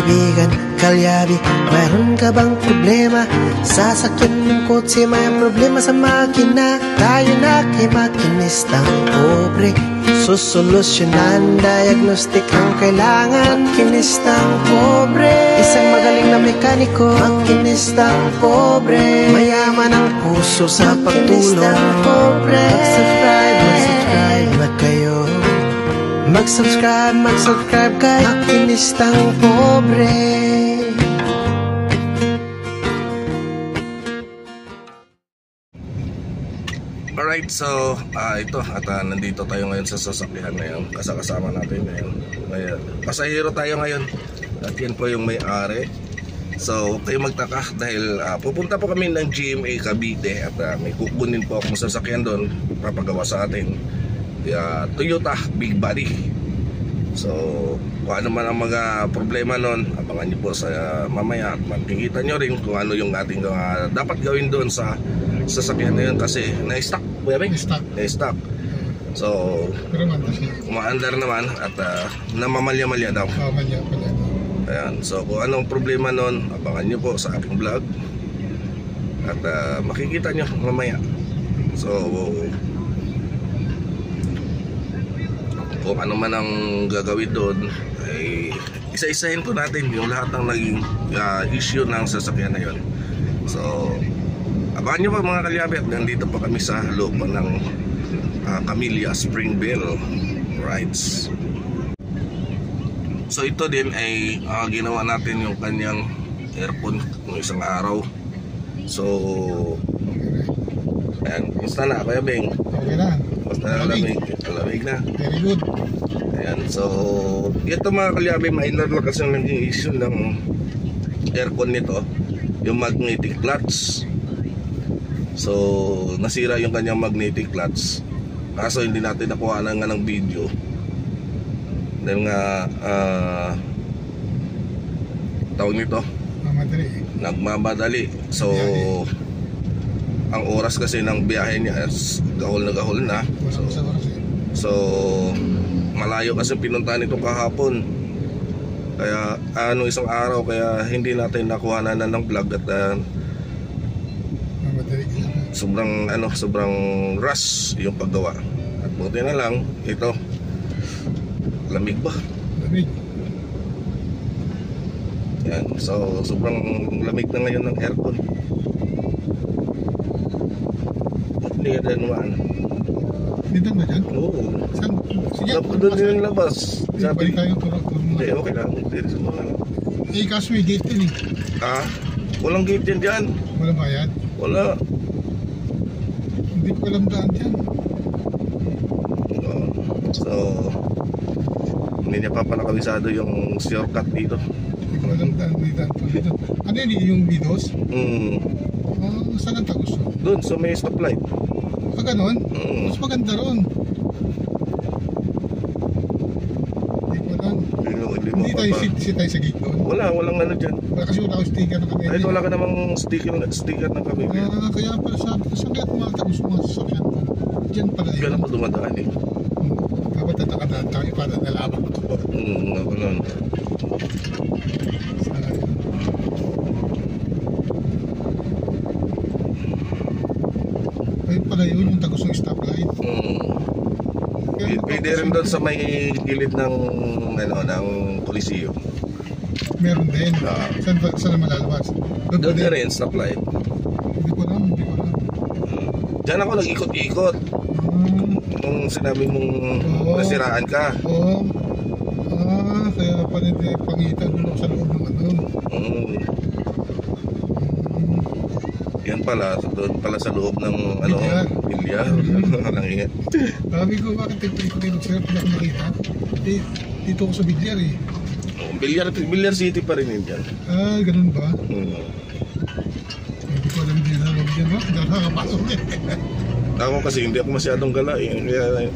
kaibigan, kalyabi, mayroon ka bang problema? Sasakyan ng kotse, may problema sa makina. Tayo na kay makinistang pobre, susolusyonan, diagnostic ang kailangan. Makinistang pobre, isang magaling na mekaniko. Makinistang pobre, mayaman ang puso sa pagtulong. Mag-subscribe na kayo. Mag-subscribe kay Makinistang Pobre. Alright, so ito at nandito tayo ngayon sa sasakyan ngayon. Kasama natin ngayon. Pasahero tayo ngayon. At yan po yung may-ari. So huwag kayo magtaka dahil pupunta po kami ng GMA Cavite. At may kukunin po akong sasakyan doon. Papagawa sa atin Toyota Big Body. So kung ano man ang mga problema nun, abangan nyo po sa mamaya. At makikita nyo rin kung ano yung ating dapat gawin doon sa sasakyan na yun. Kasi na-stock, na-stock. So umaandar naman at namamalya-malya daw. Ayan. So kung anong problema nun, abangan nyo po sa aking vlog. At makikita nyo mamaya. So kung ano man ang gagawin doon ay isa-isahin po natin yung lahat ng naging issue ng sasakyan na yun. So abangan nyo pa mga kalyabi at nandito pa kami sa loob ng Camellia Springville Rides. So ito din ay ginawa natin yung kanyang aircon ng isang araw. So ayan, basta na Kuya Beng. Okay na. Basta na lamig na. Very good. Ayan, so ito mga kalyabi, minor lang kasi ang naging issue ng aircon nito, yung magnetic clutch. So nasira yung kanyang magnetic clutch. Kaso hindi natin nakuha na nga ng video dahil nga tawag nito nagmamadali. So ang oras kasi ng biyahe niya gahol na. So malayo kasi pinuntahan nito kahapon. Kaya isang araw, kaya hindi natin nakuha na ng vlog at sobrang rush yung paggawa. At buti na lang ito, lamig ba? Lamig. Yan, so sobrang lamig na ngayon ng aircon. Hindi ka din naman. Dito ba dyan? Oo. Saan? Sige. Doon din yung labas. Balik tayo. Hindi, okay lang. Kaso may gate din eh. Walang gate yan dyan. Walang bayad? Wala. Hindi ko alam daan dyan. So hindi niya pa pala kabisado yung shortcut dito. Hindi ko alam daan dito. Ano yun, yung Vidos? Saan ang Tagus? Doon, so may stoplight. Ganon? Mas maganda ron. Hindi ko alam. Hindi tayo sit tayo sa gate doon. Walang ano dyan. Kasi wala akong sticker ng kami. Ay, wala ka namang sticker ng kami. Kaya pala sabi ko, saan kaya mga Tagus mga sasakyan ko? Diyan pala yun. Kaya naman dumadaan eh. Dapat natakadaan tayo para nalaman ko ito. Ako lang. Ayun pala yun, yung Tagus ng stoplight. Pwede rin doon sa may gilid ng Coliseo. Meron din. Saan naman lalabas? Doon din rin, stoplight. Hindi ko alam. Diyan ako nag-ikot-ikot. Nung sinabi mong nasiraan ka. Oo. Kaya pala hindi pangitan doon sa loob ng ano. Yan pala, doon pala sa loob ng bilyar. Sabi ko, bakit ito sila pala nakita? Dito ako sa bilyar eh. Bilyar City pa rin yun dyan. Ganun ba? Hindi ko alam din na dyan ba? Hindi ako nakapasok eh. Ako kasi hindi ako masyadong gala eh. Kaya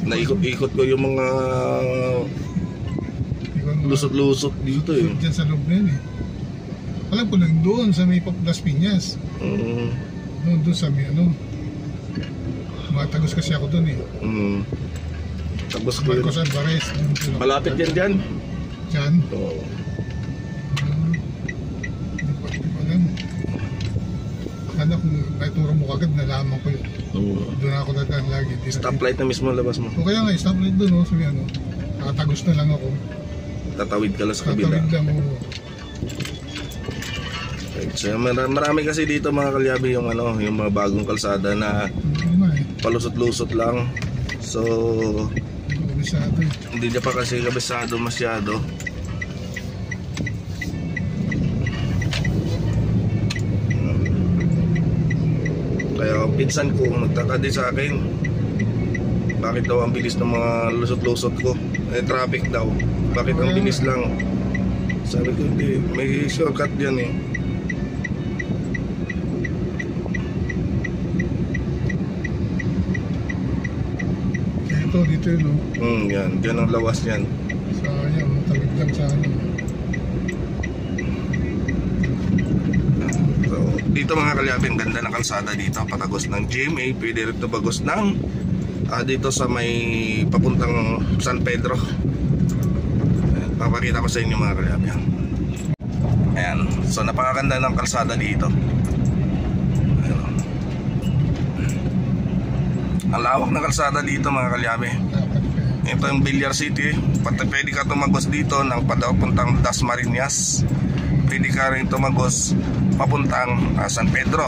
naikot-ikot ko yung mga lusot-lusot dito eh. Diyan sa loob na yun eh. Alam ko lang doon sa may Las Piñas. Doon sa may Matagos kasi ako doon eh. Tapos ko yun. Marcos Alvarez. Malapit yan dyan. Dyan? Oo. Anak, naituro mo kagad, nalaman ko yun. Doon ako dadaan lagi. Stoplight na mismo labas mo. O kaya nga, stoplight doon, no? Sabi ano, nakatagos na lang ako. Tatawid ka lang sa kabila. Tatawid lang ako. Right. So, marami kasi dito mga kalyabi yung ano, yung mga bagong kalsada na palusot-lusot lang. So, Kabisado. hindi niya pa kasi kabisado masyado. Kaya pinsan ko nagtaka din sa akin, bakit daw ang bilis ng mga lusot-lusot ko? Eh, traffic daw. Bakit ang bilis lang? Sabi ko, hindi, may shortcut yan eh. Dito yun, no? Yan, yan ang lawas yan. Sayang, tawid lang sa ano. So, dito mga kalyapin, ganda ng kalsada dito, patagos ng GMA, pwede rin tumagos ng dito sa may papuntang San Pedro. Ayan, papakita ko sa inyo mga kalyapin. Ayan, so napakaganda ng kalsada dito. Ayan. Ang lawak ng kalsada dito mga kalyabe. Ito yung Villar City. Pwede ka tumagos dito ng papuntang Dasmariñas. Pwede ka rin tumagos papuntang San Pedro.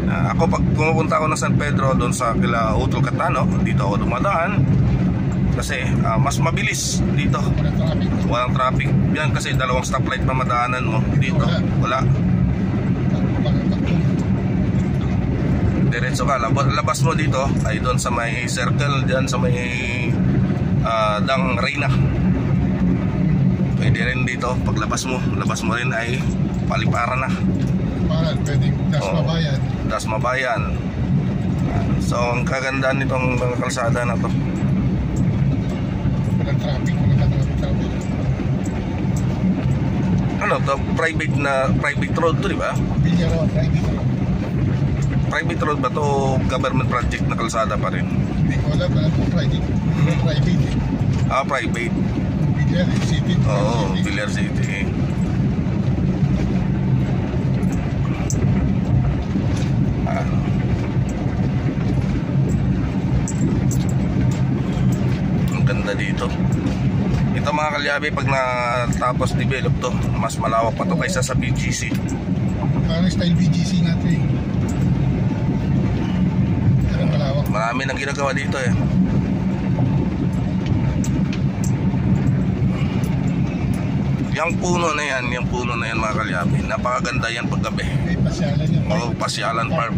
Ako pag pumupunta ako ng San Pedro doon sa kila Utol Catano, dito ako dumadaan kasi mas mabilis dito. Walang traffic. Yan kasi dalawang stoplight pa madaanan mo. Dito wala. Diretso ka, labas mo dito ay doon sa may circle, dyan sa may Dang Reyna. Pwede rin dito, paglabas mo rin ay Paliparan na. Pwedeng Dasmabayan. Dasmabayan. So ang kagandaan nitong mga kalsada na to, walang traffic, traffic. Ano to, private road to, di ba? Villar Road, private road. Private road ba to, government project na kalsada pa rin? Hindi ko alam na ito private. Private eh. Private. Villar City. Oo, Villar City. Ang ganda dito. Ito mga kalyabe, pag natapos develop to, mas malawak pa to kaysa sa BGC. Parang style BGC natin eh. Marami nang ginagawa dito eh. Yung puno na yan mga kalyabi, napakaganda yan paggabi. May pasyalan yan. Oo, pasyalan park.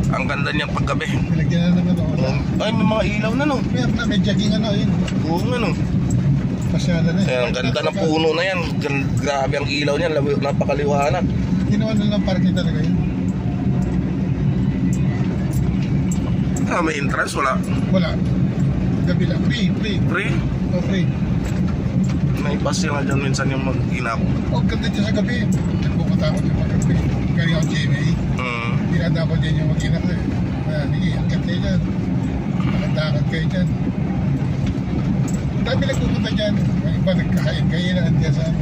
Ang ganda niyan paggabi. Nilagyan na naman ako. Ay, may mga ilaw na no. Meron na, may jogging na yun. Oo nga no. Pasyalan na. Ang ganda ng puno na yan. Grabe ang ilaw niyan, napakaliwanag. Ginawa na lang parking talaga yun. May entrance, wala? Wala. Gabi lang. Free. Free? Oh, free. May pass nga dyan minsan yung mag-inap. Oh, ganda dyan sa gabi. Nagpupunta ako dyan mag-gabi. Galing ako GMA. Pinada ko dyan yung mag-inap eh. Sige, angkat kayo dyan. Nakandakad kayo dyan. Dami nagpupunta dyan. May iba nagkakain na dyan sa ano.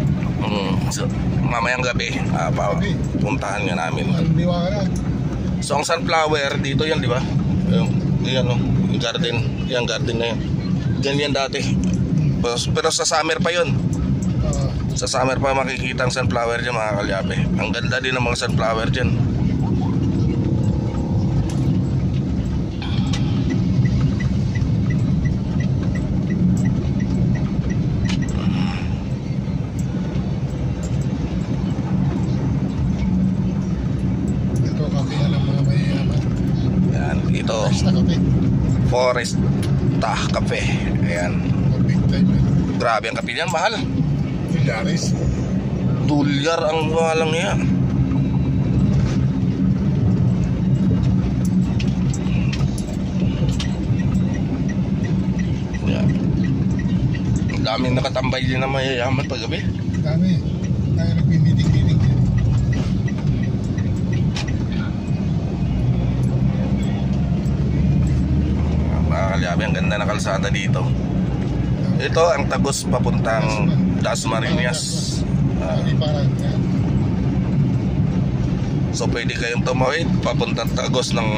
So, mamayang gabi, puntahan nga namin. Ang liwanag. So ang sunflower dito yan, di ba? Yan yung garden. Yung garden na yan. Ganyan dati. Pero sa summer pa yun. Sa summer pa makikita ang sunflower dyan mga kalyabe. Ang ganda din ng mga sunflower dyan. Ito kape ng mga mayayaman. Yan, ito Foresta Cafe. Ayan. Big time eh. Grabe ang kape niyan, mahal. Villares. $2 ang mahalang niya. Yan. Ang daming nakatambay din na mayayaman paggabi. Dami. Tayo nagmi-meeting-meeting din. Mga kalyabe, ang ganda na kalsada dito. Ito ang tagos papuntang Dasmariñas. So pwede kayong tumawid papuntang Tagos ng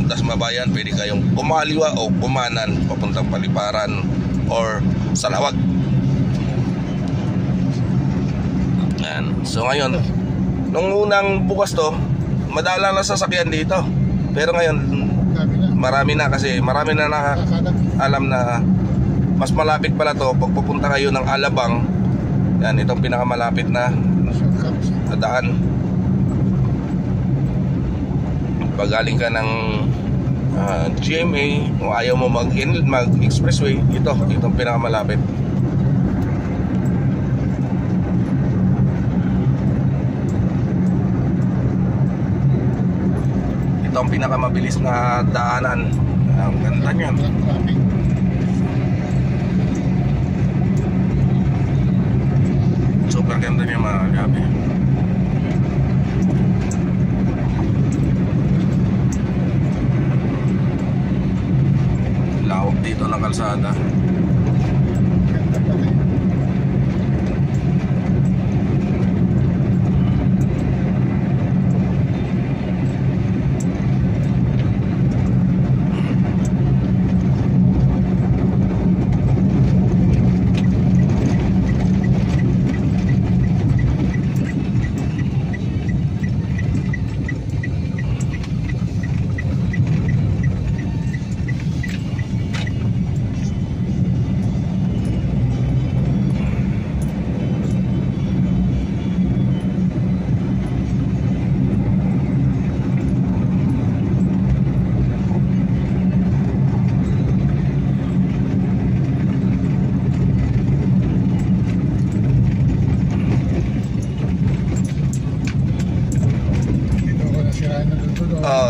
Dasmabayan, pwede kayong kumaliwa o kumanan papuntang Paliparan or Salawag. Yan. So ngayon, nung unang bukas to, madala na sasakyan dito. Pero ngayon, marami na kasi marami na alam na mas malapit pala to pag pupunta kayo ng Alabang. Yan, itong pinakamalapit na daan. Pag galing ka ng GMA o ayaw mo mag-expressway, itong pinakamalapit. Ito ang pinakamabilis na daanan. Ang ganda niyan. Super ganda niya mga gabi. Lawak dito ng kalsada.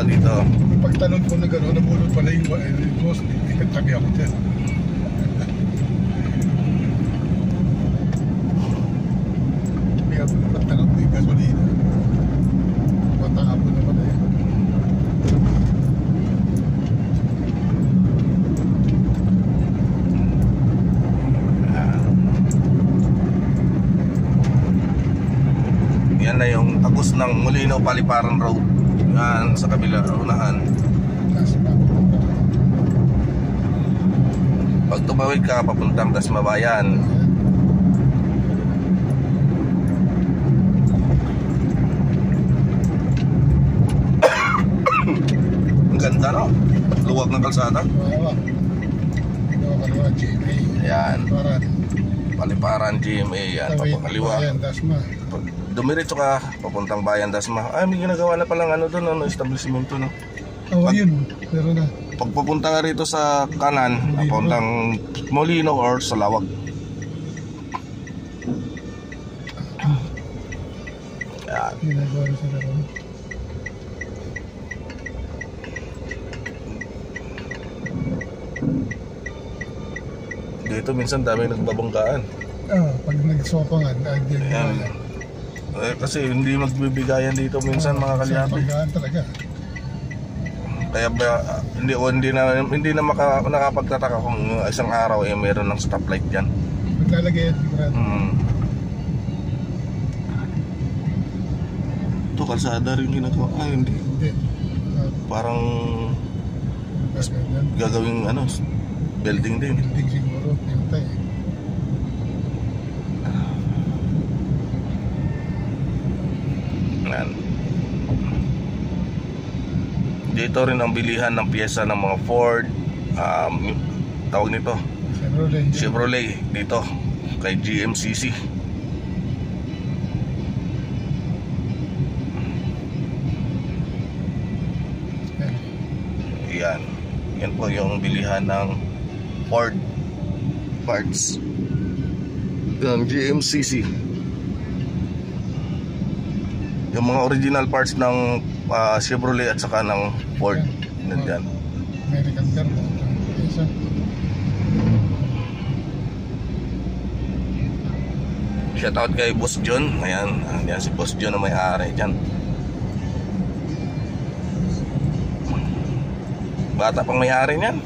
Dito. Pagtanong ko na gano'n, nabulot pala yung boss, tabi ako dyan. Kaya pagtanong ko yung gasolina. Patangapon na pala yun. Yan na yung Tagos ng Molino Paliparan Road. Yan sa kabila unahan. Pag tumawid ka papuntang Dasmabayan, ang ganda no? Luwag ng kalsada. Yan, Paliparan GMA. Yan, papakaliwa. Dumiretso ka papuntang Bayan Dasma. Ay, may ginagawa na palang ano doon, establishmento, no? Oo, yun. Pero na. Pag papunta ka rito sa kanan, papuntang Molino or Salawag. Yan. Ginagawa na sila ron. Dito minsan dami nagbabanggaan. Pag nagsopangan, yan. Kasi hindi magbibigayan dito minsan mga kalyapi. Talaga. Kaya hindi na nakapagtataka kung isang araw meron ng stoplight diyan. Maglalagay yan sigurado. Ito kalsada rin ginagawa. Hindi. Parang gagawing building din. Building siguro. Hintay. Dito rin ang bilihan ng piyesa ng mga Ford, tawag nito Chevrolet dito kay GMCC. Yan po yung bilihan ng Ford parts ng GMCC. Yung mga original parts ng Chevrolet at saka ng Ford nandiyan. American car po. Shout out kay Boss John. Ayan, yan si Boss John na may-ari dyan. Bata pang may-ari niyan.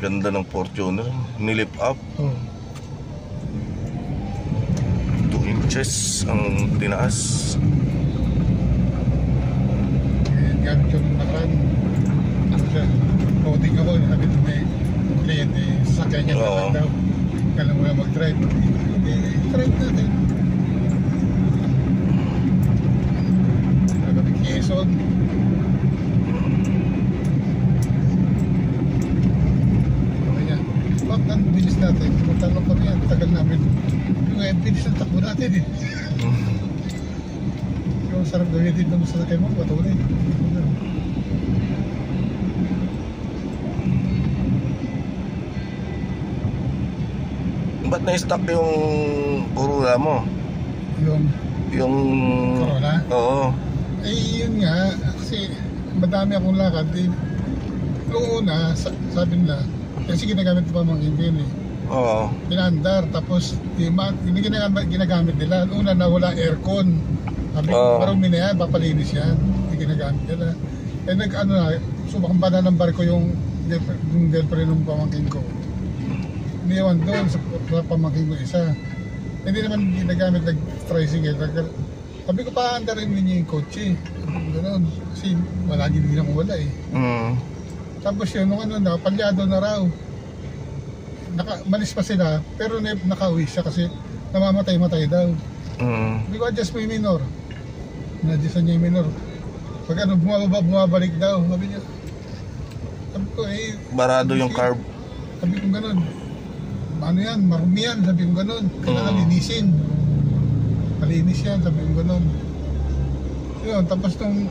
Ganda ng Fortuner. Nilip up. Oh. 2 inches ang tinaas. Gamit ko nung nakaraan. Coding ako, sabi ko may kliyente, sasakyan niya naman daw. Kala mo na mag-drive. Drive natin. Sabi Quezon. Sabi niya, Pag, ang bilis natin. Magtanong kami yan, tagal namin. Yung bilis ng takbo natin eh. Yung sarap gawin din ng sasakyan mo, patuloy. Ba't na-stock yung Corolla mo? Yung Corolla? Oo. Eh yun nga, kasi madami akong lakad. Noong una, sabi nila, kasi ginagamit pa mga Indian eh. Oo. Pinandar, tapos hindi ginagamit nila. Una na wala aircon. Sabi ko, parang yan, papalinis yan. Hindi ginagamit nila. Eh nag-ano na, sumakamba na ng barko yung girlfriend ng pamangkin ko. Iniwan doon sa pamangkin ko isa. Hindi naman ginagamit nag-tricycle. Sabi ko, paandarin ninyo yung kotse. Ganoon. Kasi wala din akong wala eh. Tapos yun, nung ano na, palyado na raw. Malis pa sila, pero nakauwi siya kasi namamatay-matay daw. Sabi ko, adjust mo yung minor. Na-adjustan niya yung minor. Pag ano, bumabalik daw. Sabi niya, sabi ko, barado yung carb. Sabi ko gano'n. Ano yan, marumi yan, sabi ko gano'n. Kailangan linisin. Malinis yan, sabi ko gano'n. Yun, tapos nung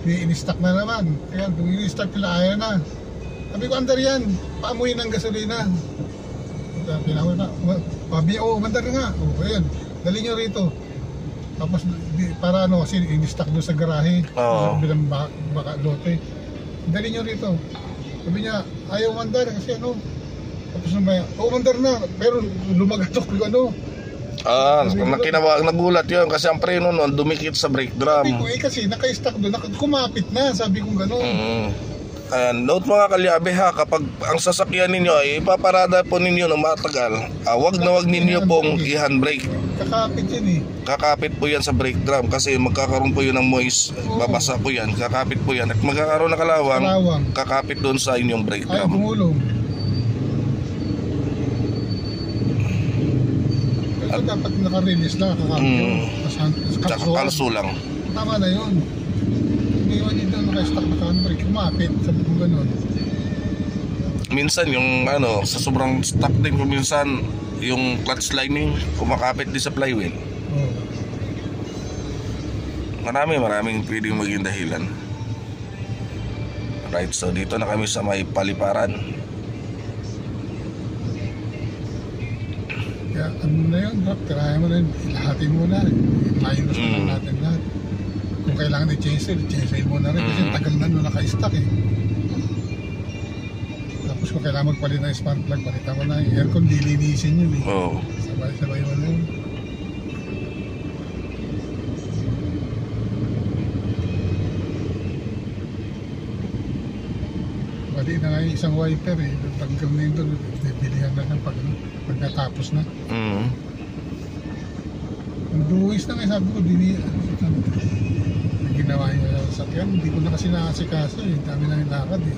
in-stock na naman. Kaya nung in-stock nila, ayaw na. Sabi ko, andar yan, paamuyin ng gasolina. Pinahuli na. Sabi niya, mandar nga. Ayun, dali nyo rito. Tapos para ano, kasi in-stock doon sa garahe. Bilang baka lote. Dali nyo rito. Sabi niya, ayaw mandar kasi ano. Tapos naman, mandar na. Pero lumagatok yung ano. Nagulat yun kasi ang preno nun dumikit sa brake drum. Sabi ko kasi naka-stock doon, kumapit na. Sabi ko gano'n. Note mga kalyabe ha, kapag ang sasakyan ninyo ay ipaparada po ninyo ng matagal, wag ninyo pong i-handbrake. Kakapit yan eh. Kakapit po yan sa brake drum kasi magkakaroon po yun ng moist, babasa po yan, kakapit po yan. At magkakaroon ng kalawang, kakapit doon sa inyong brake drum. Ay, gumulong. Pero dapat naka-release lang, kakapit yun. Kalso lang. Tama na yun. Ngayon dito naka-stock na handbrake, kumapit, sabi ko gano'n. Minsan yung ano, sa sobrang stock din ko minsan, yung clutch lining, kumakapit din sa flywheel. Maraming pwedeng maging dahilan. Right, so dito na kami sa may paliparan. Kaya ano na yun, tirayan mo na yun, lahatin mo na, minus na natin lahat. Kung kailangan i-change oil mo na rin kasi tagal na nung naka-stock eh. Tapos kung kailangan magpalit ng spark plug, palitan mo na. Yung aircon, lilinisin yun eh. Sabay-sabay mo na yun. Bali na nga yung isang wiper eh. Tanggal na yun doon, bilihan na ng pag natapos na. Ang duwis na nga, sabi ko, ginawa niya sa sakyan, hindi ko na kasi nakasikaso eh, dami na yung lakad eh.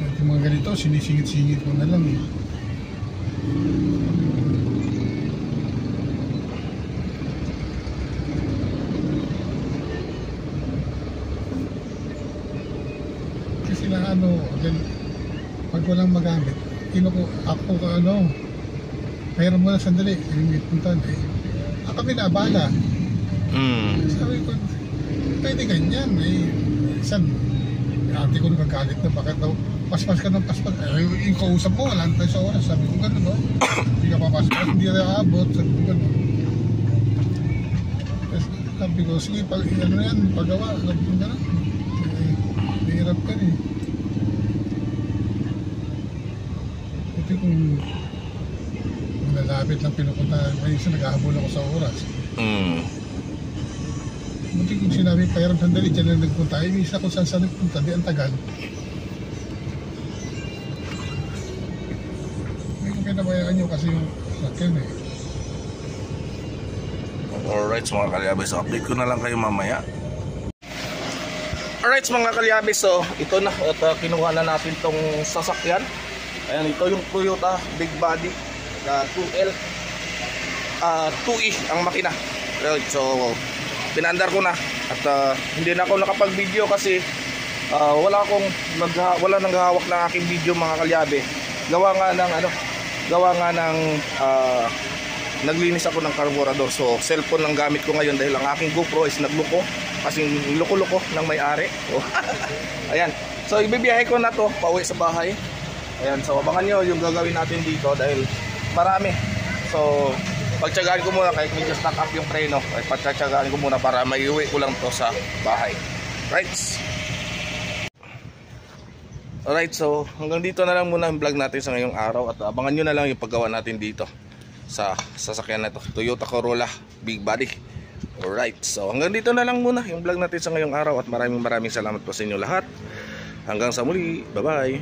At yung mga ganito, sinisingit-singit ko na lang eh. Kasi na ano, pag walang magamit, ako ano, mayroon mo na sandali, yung puntan eh. Kami na abala. Sabi ko, pwede ganyan eh. Isan, ate ko nagagalit na bakit daw paspas ka ng paspas. Yung kausap mo, wala tayo sa oras. Sabi ko gano'n, no? Hindi ka papaspas, hindi na aabot. Sabi ko gano'n. Sabi ko, sige, ano yan, pagawa. Sabi ko gano'n. Nahirap ka eh. Ito kung malalapit lang pinupunta, may isa naghahabol ako sa oras. Buti kung sinabi, payarang sandali dyan na nagpunta, ay isa kung saan nagpunta, di ang tagal. pinabayaan nyo kasi yung sakyan eh. Alright mga kalyabis, so update ko na lang kayo mamaya. Alright mga kalyabis, so ito na at kinuha na natin tong sasakyan. Ayan, ito yung Toyota Big Body 2L 2E ang makina. Right, so pinandar ko na at hindi na ako nakapag-video kasi wala nang hawak ng aking video mga kalyabe. Gawa nga ng naglinis ako ng carburetor, so cellphone lang gamit ko ngayon dahil ang aking GoPro is nagluko kasi loko-loko ng may-ari. So, ayan, so ibibiyahe ko na to pauwi sa bahay. Ayan, so abangan nyo yung gagawin natin dito dahil marami. So pagtsagaan ko muna kahit medyo stuck up yung preno, ay pagtsagaan ko muna para maiuwi ko lang to sa bahay. Right? Alright, so hanggang dito na lang muna ang vlog natin sa ngayong araw at abangan nyo na lang yung paggawa natin dito sa sasakyan na to, Toyota Corolla Big Body. Alright, so hanggang dito na lang muna yung vlog natin sa ngayong araw at maraming salamat po sa inyo lahat. Hanggang sa muli, bye bye.